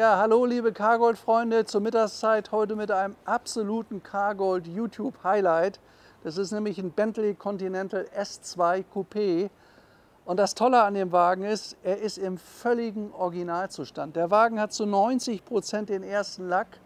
Ja, hallo liebe Cargold-Freunde, zur Mittagszeit heute mit einem absoluten Cargold YouTube-Highlight. Das ist nämlich ein Bentley Continental S2 Coupé. Und das Tolle an dem Wagen ist, er ist im völligen Originalzustand. Der Wagen hat zu 90% den ersten Lack.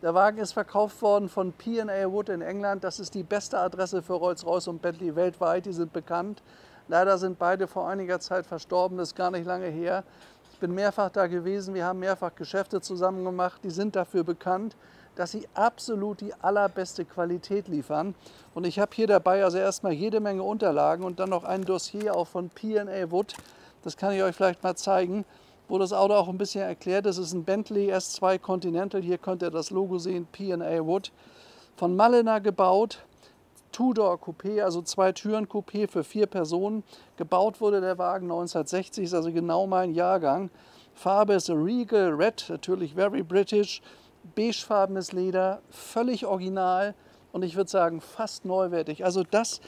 Der Wagen ist verkauft worden von P&A Wood in England. Das ist die beste Adresse für Rolls-Royce und Bentley weltweit. Die sind bekannt. Leider sind beide vor einiger Zeit verstorben, das ist gar nicht lange her. Ich bin mehrfach da gewesen, wir haben mehrfach Geschäfte zusammen gemacht. Die sind dafür bekannt, dass sie absolut die allerbeste Qualität liefern. Und ich habe hier dabei also erstmal jede Menge Unterlagen und dann noch ein Dossier auch von P&A Wood. Das kann ich euch vielleicht mal zeigen, wo das Auto auch ein bisschen erklärt. Das ist ein Bentley S2 Continental. Hier könnt ihr das Logo sehen, P&A Wood. Von Mulliner gebaut. Two-Door-Coupé, also 2-Türen-Coupé für 4 Personen. Gebaut wurde der Wagen 1960, ist also genau mein Jahrgang. Farbe ist Regal Red, natürlich very British. Beigefarbenes Leder, völlig original und ich würde sagen fast neuwertig. Also das,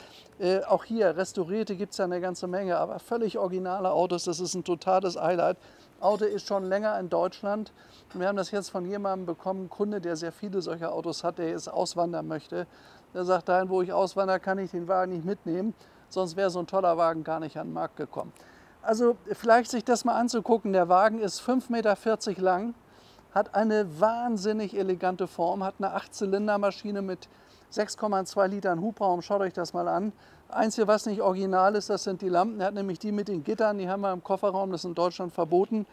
auch hier, restaurierte gibt es ja eine ganze Menge, aber völlig originale Autos, das ist ein totales Highlight. Auto ist schon länger in Deutschland. Wir haben das jetzt von jemandem bekommen, einen Kunde, der sehr viele solcher Autos hat, der jetzt auswandern möchte. Der sagt, dahin, wo ich auswandere, kann ich den Wagen nicht mitnehmen, sonst wäre so ein toller Wagen gar nicht an den Markt gekommen. Also vielleicht sich das mal anzugucken, der Wagen ist 5,40 Meter lang, hat eine wahnsinnig elegante Form, hat eine 8-Zylinder-Maschine mit 6,2 Litern Hubraum, schaut euch das mal an. Einzige, was nicht original ist, das sind die Lampen. Er hat nämlich die mit den Gittern, die haben wir im Kofferraum, das ist in Deutschland verboten.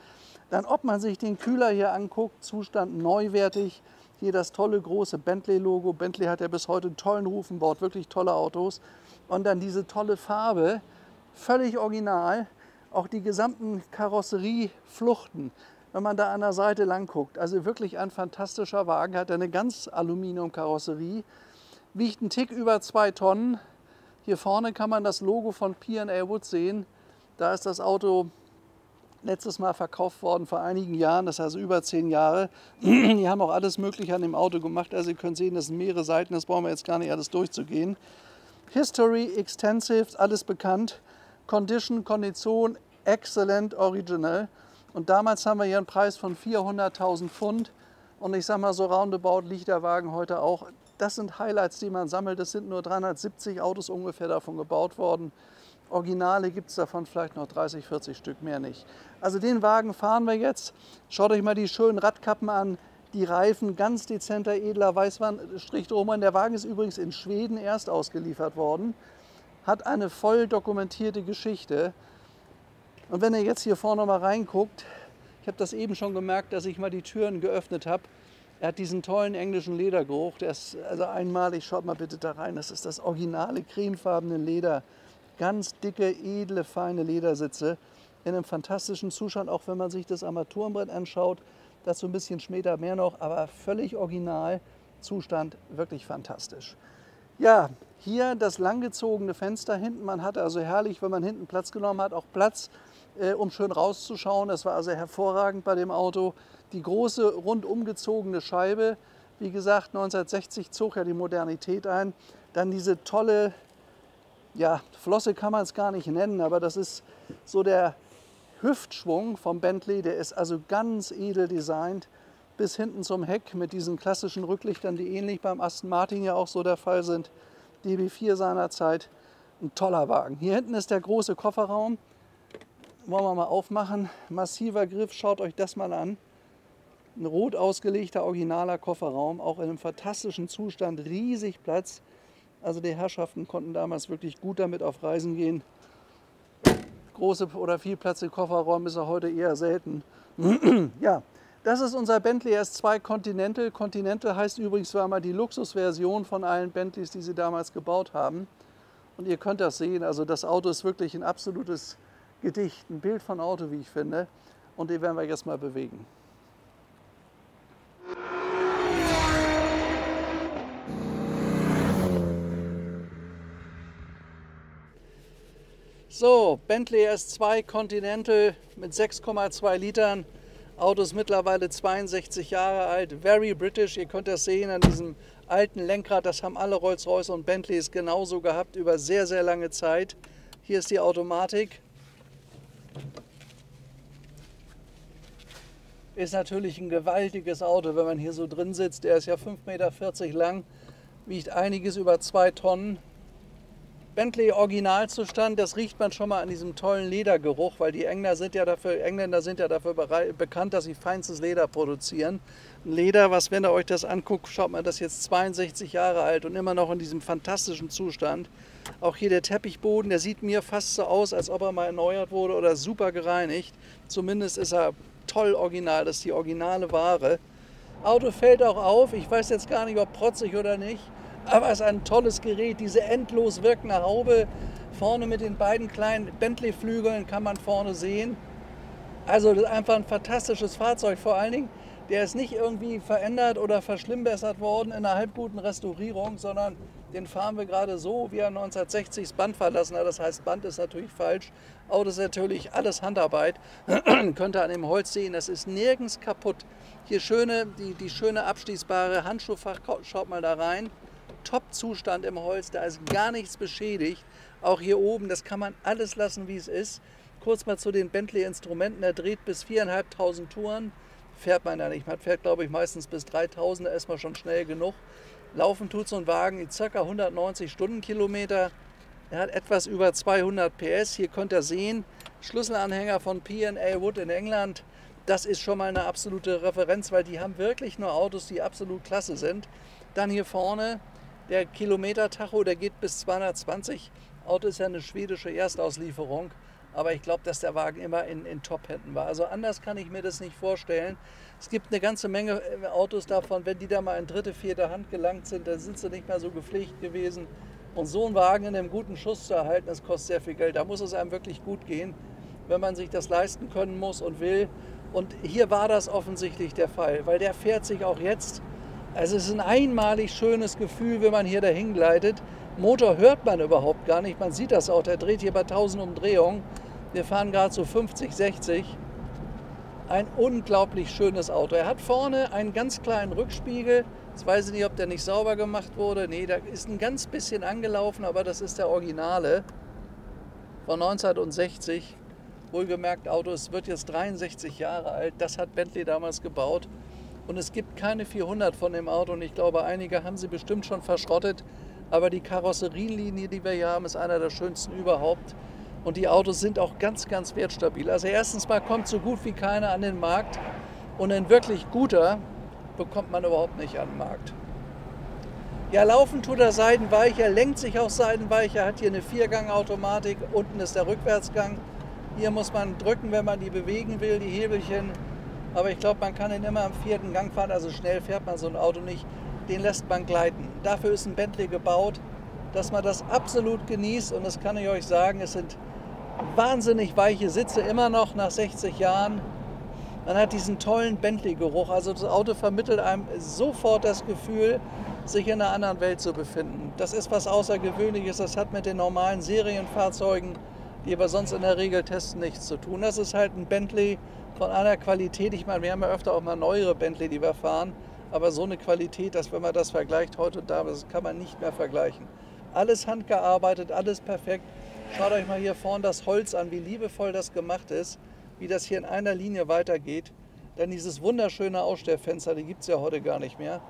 Dann, ob man sich den Kühler hier anguckt, Zustand neuwertig. Hier das tolle große Bentley-Logo. Bentley hat ja bis heute einen tollen Ruf und baut wirklich tolle Autos. Und dann diese tolle Farbe, völlig original. Auch die gesamten Karosseriefluchten, wenn man da an der Seite lang guckt. Also wirklich ein fantastischer Wagen, hat eine ganz Aluminium-Karosserie. Wiegt einen Tick über 2 Tonnen. Hier vorne kann man das Logo von P&A Wood sehen. Da ist das Auto letztes Mal verkauft worden vor einigen Jahren, das ist also über 10 Jahre. Die haben auch alles Mögliche an dem Auto gemacht. Also ihr könnt sehen, das sind mehrere Seiten, das brauchen wir jetzt gar nicht alles durchzugehen. History, Extensive, alles bekannt. Condition, Kondition, Excellent, Original. Und damals haben wir hier einen Preis von 400.000 Pfund. Und ich sage mal, so roundabout liegt der Wagen heute auch. Das sind Highlights, die man sammelt. Es sind nur 370 Autos ungefähr davon gebaut worden. Originale gibt es davon vielleicht noch 30, 40 Stück, mehr nicht. Also den Wagen fahren wir jetzt. Schaut euch mal die schönen Radkappen an. Die Reifen, ganz dezenter, edler Weißwandstrich drumherum. Der Wagen ist übrigens in Schweden erst ausgeliefert worden. Hat eine voll dokumentierte Geschichte. Und wenn ihr jetzt hier vorne mal reinguckt, ich habe das eben schon gemerkt, dass ich mal die Türen geöffnet habe. Er hat diesen tollen englischen Ledergeruch. Der ist also einmalig. Schaut mal bitte da rein. Das ist das originale cremefarbene Leder. Ganz dicke, edle, feine Ledersitze in einem fantastischen Zustand, auch wenn man sich das Armaturenbrett anschaut. Dazu ein bisschen später mehr noch, aber völlig original. Zustand wirklich fantastisch. Ja, hier das langgezogene Fenster hinten. Man hatte also herrlich, wenn man hinten Platz genommen hat, auch Platz, um schön rauszuschauen. Das war also hervorragend bei dem Auto. Die große, rundum gezogene Scheibe. Wie gesagt, 1960 zog ja die Modernität ein. Dann diese tolle, ja, Flosse kann man es gar nicht nennen, aber das ist so der Hüftschwung vom Bentley. Der ist also ganz edel designt. Bis hinten zum Heck mit diesen klassischen Rücklichtern, die ähnlich beim Aston Martin ja auch so der Fall sind. DB4 seinerzeit. Ein toller Wagen. Hier hinten ist der große Kofferraum. Wollen wir mal aufmachen. Massiver Griff, schaut euch das mal an. Ein rot ausgelegter, originaler Kofferraum, auch in einem fantastischen Zustand, riesig Platz. Also die Herrschaften konnten damals wirklich gut damit auf Reisen gehen. Große oder vielplatzige Kofferräume ist ja heute eher selten. Ja, das ist unser Bentley S2 Continental. Continental heißt übrigens, war mal die Luxusversion von allen Bentleys, die sie damals gebaut haben. Und ihr könnt das sehen, also das Auto ist wirklich ein absolutes Gedicht, ein Bild von Auto, wie ich finde. Und den werden wir jetzt mal bewegen. So, Bentley S2 Continental mit 6,2 Litern. Auto ist mittlerweile 62 Jahre alt, very British. Ihr könnt das sehen an diesem alten Lenkrad. Das haben alle Rolls-Royce und Bentleys genauso gehabt über sehr, sehr lange Zeit. Hier ist die Automatik. ist natürlich ein gewaltiges Auto, wenn man hier so drin sitzt. Der ist ja 5,40 Meter lang, wiegt einiges über 2 Tonnen. Bentley Originalzustand, das riecht man schon mal an diesem tollen Ledergeruch, weil die Engländer sind ja dafür bekannt, dass sie feinstes Leder produzieren. Ein Leder, was, wenn ihr euch das anguckt, schaut man, das ist jetzt 62 Jahre alt und immer noch in diesem fantastischen Zustand. Auch hier der Teppichboden, der sieht mir fast so aus, als ob er mal erneuert wurde oder super gereinigt. Zumindest ist er toll original, das ist die originale Ware. Auto fällt auch auf, ich weiß jetzt gar nicht, ob protzig oder nicht. Aber es ist ein tolles Gerät, diese endlos wirkende Haube vorne mit den beiden kleinen Bentley-Flügeln kann man vorne sehen. Also das ist einfach ein fantastisches Fahrzeug, vor allen Dingen, der ist nicht irgendwie verändert oder verschlimmbessert worden in einer halbguten Restaurierung, sondern den fahren wir gerade so, wie er 1960 das Band verlassen hat. Das heißt, Band ist natürlich falsch, Auto ist natürlich alles Handarbeit. Könnt ihr an dem Holz sehen, das ist nirgends kaputt. Hier die schöne abschließbare Handschuhfach, schaut mal da rein. Top-Zustand im Holz, da ist gar nichts beschädigt. Auch hier oben, das kann man alles lassen, wie es ist. Kurz mal zu den Bentley-Instrumenten, er dreht bis 4.500 Touren. Fährt man ja nicht, man fährt glaube ich meistens bis 3.000, da ist man schon schnell genug. Laufen tut so ein Wagen in ca. 190 Stundenkilometer. Er hat etwas über 200 PS, hier könnt ihr sehen, Schlüsselanhänger von P&A Wood in England. Das ist schon mal eine absolute Referenz, weil die haben wirklich nur Autos, die absolut klasse sind. Dann hier vorne der Kilometer-Tacho, der geht bis 220. Auto ist ja eine schwedische Erstauslieferung, aber ich glaube, dass der Wagen immer in Top-Händen war. Also anders kann ich mir das nicht vorstellen. Es gibt eine ganze Menge Autos davon, wenn die da mal in dritte, vierte Hand gelangt sind, dann sind sie nicht mehr so gepflegt gewesen. Und so einen Wagen in einem guten Schuss zu erhalten, das kostet sehr viel Geld. Da muss es einem wirklich gut gehen, wenn man sich das leisten können muss und will. Und hier war das offensichtlich der Fall, weil der fährt sich auch jetzt. Also es ist ein einmalig schönes Gefühl, wenn man hier dahin gleitet. Motor hört man überhaupt gar nicht, man sieht das auch, der dreht hier bei 1000 Umdrehungen. Wir fahren gerade so 50, 60. Ein unglaublich schönes Auto. Er hat vorne einen ganz kleinen Rückspiegel. Jetzt weiß ich nicht, ob der nicht sauber gemacht wurde. Nee, da ist ein ganz bisschen angelaufen, aber das ist der Originale von 1960. Wohlgemerkt, Auto, es wird jetzt 63 Jahre alt. Das hat Bentley damals gebaut. Und es gibt keine 400 von dem Auto und ich glaube, einige haben sie bestimmt schon verschrottet. Aber die Karosserielinie, die wir hier haben, ist einer der schönsten überhaupt. Und die Autos sind auch ganz, ganz wertstabil. Also erstens mal kommt so gut wie keiner an den Markt. Und ein wirklich guter bekommt man überhaupt nicht an den Markt. Ja, laufen tut er Seidenweicher, lenkt sich auch Seidenweicher, hat hier eine Viergang-Automatik. Unten ist der Rückwärtsgang. Hier muss man drücken, wenn man die bewegen will, die Hebelchen. Aber ich glaube, man kann ihn immer am 4. Gang fahren, also schnell fährt man so ein Auto nicht. Den lässt man gleiten. Dafür ist ein Bentley gebaut, dass man das absolut genießt. Und das kann ich euch sagen, es sind wahnsinnig weiche Sitze, immer noch nach 60 Jahren. Man hat diesen tollen Bentley-Geruch. Also das Auto vermittelt einem sofort das Gefühl, sich in einer anderen Welt zu befinden. Das ist was Außergewöhnliches. Das hat mit den normalen Serienfahrzeugen, die wir sonst in der Regel testen, nichts zu tun. Das ist halt ein Bentley von einer Qualität. Ich meine, wir haben ja öfter auch mal neuere Bentley, die wir fahren. Aber so eine Qualität, dass wenn man das vergleicht heute und damals, das kann man nicht mehr vergleichen. Alles handgearbeitet, alles perfekt. Schaut euch mal hier vorne das Holz an, wie liebevoll das gemacht ist, wie das hier in einer Linie weitergeht. Dann dieses wunderschöne Ausstellfenster, die gibt es ja heute gar nicht mehr.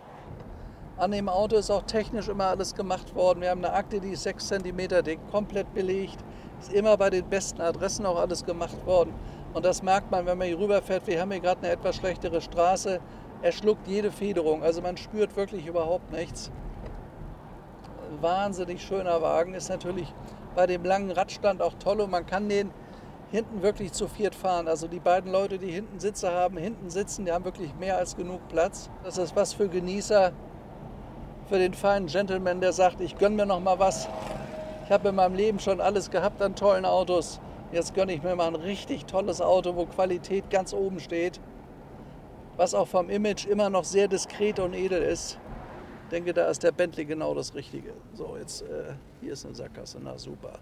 An dem Auto ist auch technisch immer alles gemacht worden. Wir haben eine Akte, die ist 6 cm dick, komplett belegt. Ist immer bei den besten Adressen auch alles gemacht worden. Und das merkt man, wenn man hier rüberfährt. Wir haben hier gerade eine etwas schlechtere Straße. Er schluckt jede Federung, also man spürt wirklich überhaupt nichts. Wahnsinnig schöner Wagen, ist natürlich bei dem langen Radstand auch toll und man kann den hinten wirklich zu viert fahren. Also die beiden Leute, die hinten Sitze haben, hinten sitzen, die haben wirklich mehr als genug Platz. Das ist was für Genießer, für den feinen Gentleman, der sagt, ich gönne mir noch mal was. Ich habe in meinem Leben schon alles gehabt an tollen Autos. Jetzt gönne ich mir mal ein richtig tolles Auto, wo Qualität ganz oben steht. Was auch vom Image immer noch sehr diskret und edel ist. Ich denke, da ist der Bentley genau das Richtige. So, jetzt hier ist eine Sackgasse, na super.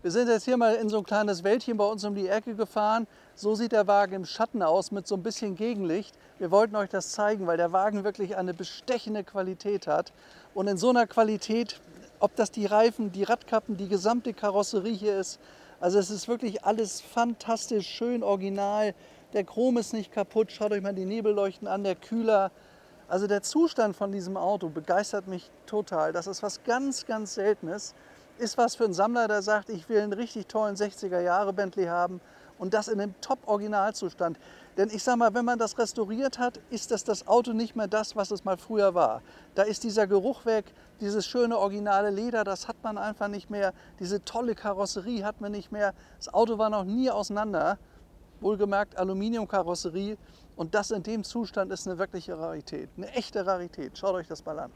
Wir sind jetzt hier mal in so ein kleines Wäldchen bei uns um die Ecke gefahren. So sieht der Wagen im Schatten aus mit so ein bisschen Gegenlicht. Wir wollten euch das zeigen, weil der Wagen wirklich eine bestechende Qualität hat. Und in so einer Qualität, ob das die Reifen, die Radkappen, die gesamte Karosserie hier ist, also es ist wirklich alles fantastisch, schön original. Der Chrom ist nicht kaputt, schaut euch mal die Nebelleuchten an, der Kühler. Also der Zustand von diesem Auto begeistert mich total. Das ist was ganz, ganz Seltenes. Ist was für einen Sammler, der sagt, ich will einen richtig tollen 60er Jahre Bentley haben und das in einem Top-Originalzustand. Denn ich sag mal, wenn man das restauriert hat, ist das Auto nicht mehr das, was es mal früher war. Da ist dieser Geruch weg, dieses schöne originale Leder, das hat man einfach nicht mehr. Diese tolle Karosserie hat man nicht mehr. Das Auto war noch nie auseinander. Wohlgemerkt Aluminiumkarosserie. Und das in dem Zustand ist eine wirkliche Rarität, eine echte Rarität. Schaut euch das mal an.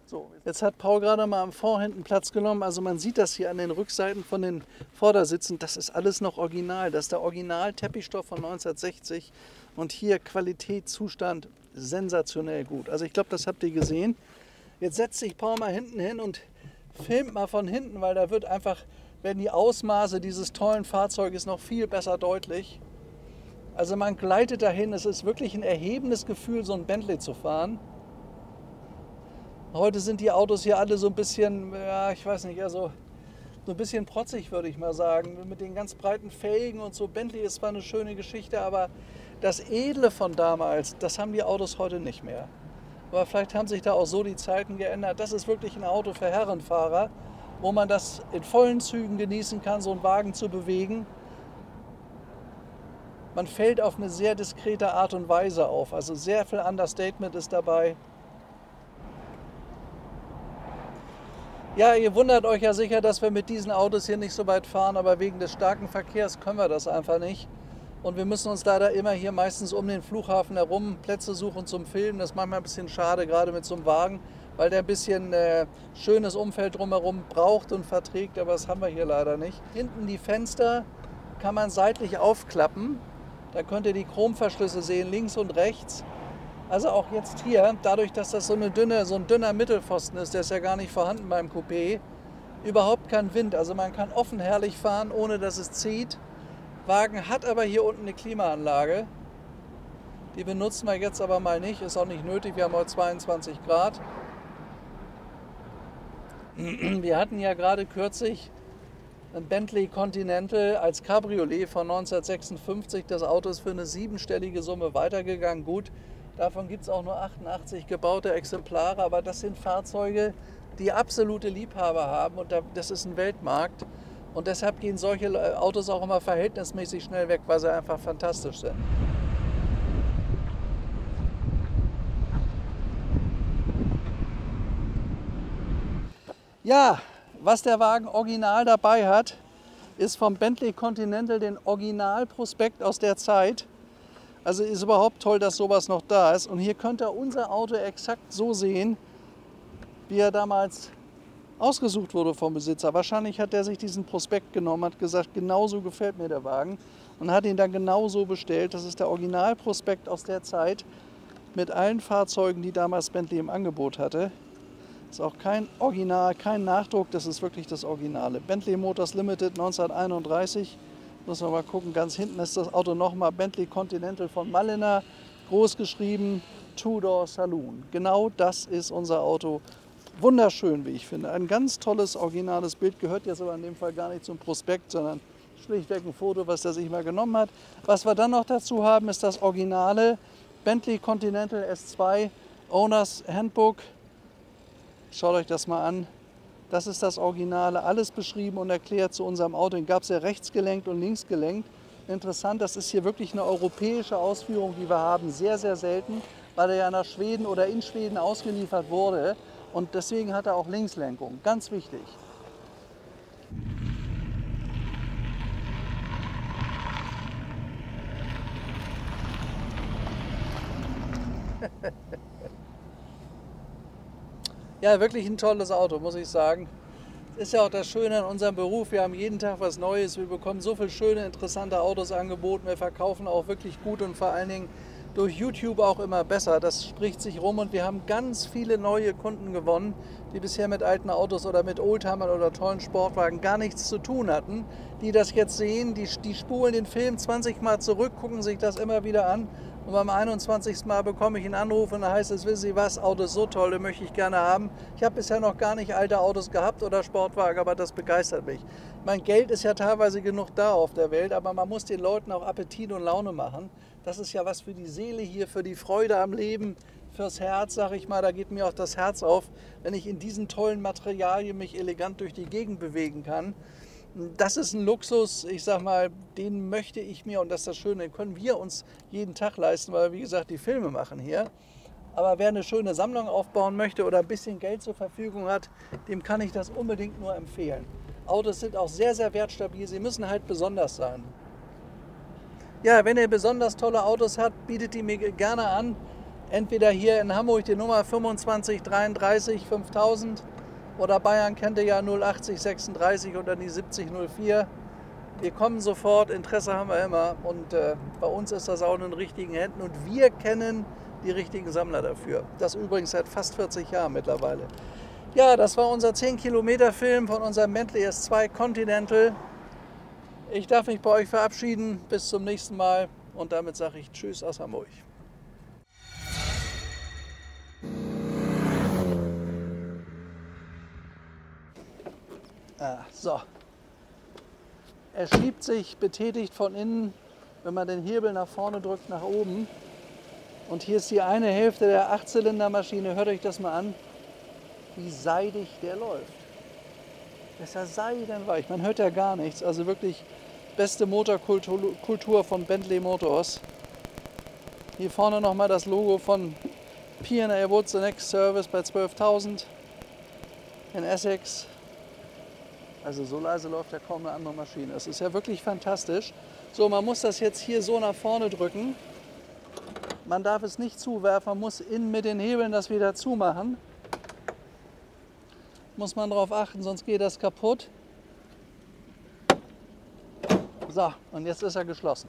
So, jetzt hat Paul gerade mal am Vorhinten Platz genommen. Also man sieht das hier an den Rückseiten von den Vordersitzen. Das ist alles noch original. Das ist der Original-Teppichstoff von 1960. Und hier Qualität, Zustand sensationell gut. Also ich glaube, das habt ihr gesehen. Jetzt setzt sich Paul mal hinten hin und filmt mal von hinten, weil da werden die Ausmaße dieses tollen Fahrzeuges noch viel besser deutlich. Also man gleitet dahin. Es ist wirklich ein erhebendes Gefühl, so ein Bentley zu fahren. Heute sind die Autos hier alle so ein bisschen, ja, ich weiß nicht, also so ein bisschen protzig, würde ich mal sagen. Mit den ganz breiten Felgen und so. Bentley ist zwar eine schöne Geschichte, aber das Edle von damals, das haben die Autos heute nicht mehr. Aber vielleicht haben sich da auch so die Zeiten geändert. Das ist wirklich ein Auto für Herrenfahrer, wo man das in vollen Zügen genießen kann, so einen Wagen zu bewegen. Man fällt auf eine sehr diskrete Art und Weise auf. Also sehr viel Understatement ist dabei. Ja, ihr wundert euch ja sicher, dass wir mit diesen Autos hier nicht so weit fahren, aber wegen des starken Verkehrs können wir das einfach nicht. Und wir müssen uns leider immer hier meistens um den Flughafen herum Plätze suchen zum Filmen. Das ist manchmal ein bisschen schade, gerade mit so einem Wagen, weil der ein bisschen schönes Umfeld drumherum braucht und verträgt, aber das haben wir hier leider nicht. Hinten die Fenster kann man seitlich aufklappen. Da könnt ihr die Chromverschlüsse sehen, links und rechts. Also auch jetzt hier, dadurch, dass das so ein dünner Mittelpfosten ist, der ist ja gar nicht vorhanden beim Coupé, überhaupt kein Wind. Also man kann offen herrlich fahren, ohne dass es zieht. Wagen hat aber hier unten eine Klimaanlage. Die benutzen wir jetzt aber mal nicht, ist auch nicht nötig, wir haben heute 22 Grad. Wir hatten ja gerade kürzlich ein Bentley Continental als Cabriolet von 1956. Das Auto ist für eine 7-stellige Summe weitergegangen. Gut, davon gibt es auch nur 88 gebaute Exemplare, aber das sind Fahrzeuge, die absolute Liebhaber haben und das ist ein Weltmarkt. Und deshalb gehen solche Autos auch immer verhältnismäßig schnell weg, weil sie einfach fantastisch sind. Ja, was der Wagen original dabei hat, ist vom Bentley Continental den Originalprospekt aus der Zeit. Also ist überhaupt toll, dass sowas noch da ist. Und hier könnt ihr unser Auto exakt so sehen, wie er damals ausgesucht wurde vom Besitzer. Wahrscheinlich hat er sich diesen Prospekt genommen, hat gesagt, genauso gefällt mir der Wagen und hat ihn dann genauso bestellt. Das ist der Originalprospekt aus der Zeit mit allen Fahrzeugen, die damals Bentley im Angebot hatte. Ist auch kein Original, kein Nachdruck, das ist wirklich das Originale. Bentley Motors Limited 1931. Muss man mal gucken, ganz hinten ist das Auto nochmal Bentley Continental von Mulliner, groß geschrieben, Two-Door Saloon. Genau das ist unser Auto. Wunderschön, wie ich finde. Ein ganz tolles, originales Bild, gehört jetzt aber in dem Fall gar nicht zum Prospekt, sondern schlichtweg ein Foto, was er sich mal genommen hat. Was wir dann noch dazu haben, ist das originale Bentley Continental S2 Owners Handbook. Schaut euch das mal an. Das ist das Originale, alles beschrieben und erklärt zu unserem Auto. Den gab es ja rechtsgelenkt und linksgelenkt. Interessant, das ist hier wirklich eine europäische Ausführung, die wir haben. Sehr, sehr selten, weil er ja nach Schweden oder in Schweden ausgeliefert wurde. Und deswegen hat er auch Linkslenkung. Ganz wichtig. Ja, wirklich ein tolles Auto, muss ich sagen. Das ist ja auch das Schöne an unserem Beruf. Wir haben jeden Tag was Neues. Wir bekommen so viele schöne, interessante Autos angeboten. Wir verkaufen auch wirklich gut und vor allen Dingen durch YouTube auch immer besser. Das spricht sich rum und wir haben ganz viele neue Kunden gewonnen, die bisher mit alten Autos oder mit Oldtimern oder tollen Sportwagen gar nichts zu tun hatten, die das jetzt sehen, die spulen den Film 20 Mal zurück, gucken sich das immer wieder an und beim 21. Mal bekomme ich einen Anruf und da heißt es, wissen Sie was, Auto ist so toll, den möchte ich gerne haben. Ich habe bisher noch gar nicht alte Autos gehabt oder Sportwagen, aber das begeistert mich. Mein Geld ist ja teilweise genug da auf der Welt, aber man muss den Leuten auch Appetit und Laune machen. Das ist ja was für die Seele hier, für die Freude am Leben, fürs Herz, sage ich mal. Da geht mir auch das Herz auf, wenn ich in diesen tollen Materialien mich elegant durch die Gegend bewegen kann. Das ist ein Luxus, ich sag mal, den möchte ich mir, und das ist das Schöne, den können wir uns jeden Tag leisten, weil wir, wie gesagt, die Filme machen hier. Aber wer eine schöne Sammlung aufbauen möchte oder ein bisschen Geld zur Verfügung hat, dem kann ich das unbedingt nur empfehlen. Autos sind auch sehr, sehr wertstabil, sie müssen halt besonders sein. Ja, wenn ihr besonders tolle Autos habt, bietet die mir gerne an. Entweder hier in Hamburg die Nummer 2533 5000 oder Bayern kennt ihr ja 080 36 oder die 7004. Wir kommen sofort, Interesse haben wir immer und bei uns ist das auch in den richtigen Händen und wir kennen die richtigen Sammler dafür. Das übrigens seit fast 40 Jahren mittlerweile. Ja, das war unser 10-Kilometer-Film von unserem Bentley S2 Continental. Ich darf mich bei euch verabschieden. Bis zum nächsten Mal und damit sage ich Tschüss aus Hamburg. So. Er schiebt sich betätigt von innen, wenn man den Hebel nach vorne drückt, nach oben. Und hier ist die eine Hälfte der 8-Zylinder-Maschine. Hört euch das mal an, wie seidig der läuft. Das ist ja seidenweich, man hört ja gar nichts. Also wirklich beste Motorkultur von Bentley Motors. Hier vorne nochmal das Logo von P&A Wood, The Next Service bei 12.000 in Essex. Also so leise läuft ja kaum eine andere Maschine. Das ist ja wirklich fantastisch. So, man muss das jetzt hier so nach vorne drücken. Man darf es nicht zuwerfen, man muss innen mit den Hebeln das wieder zumachen. Muss man darauf achten, sonst geht das kaputt. So, und jetzt ist er geschlossen.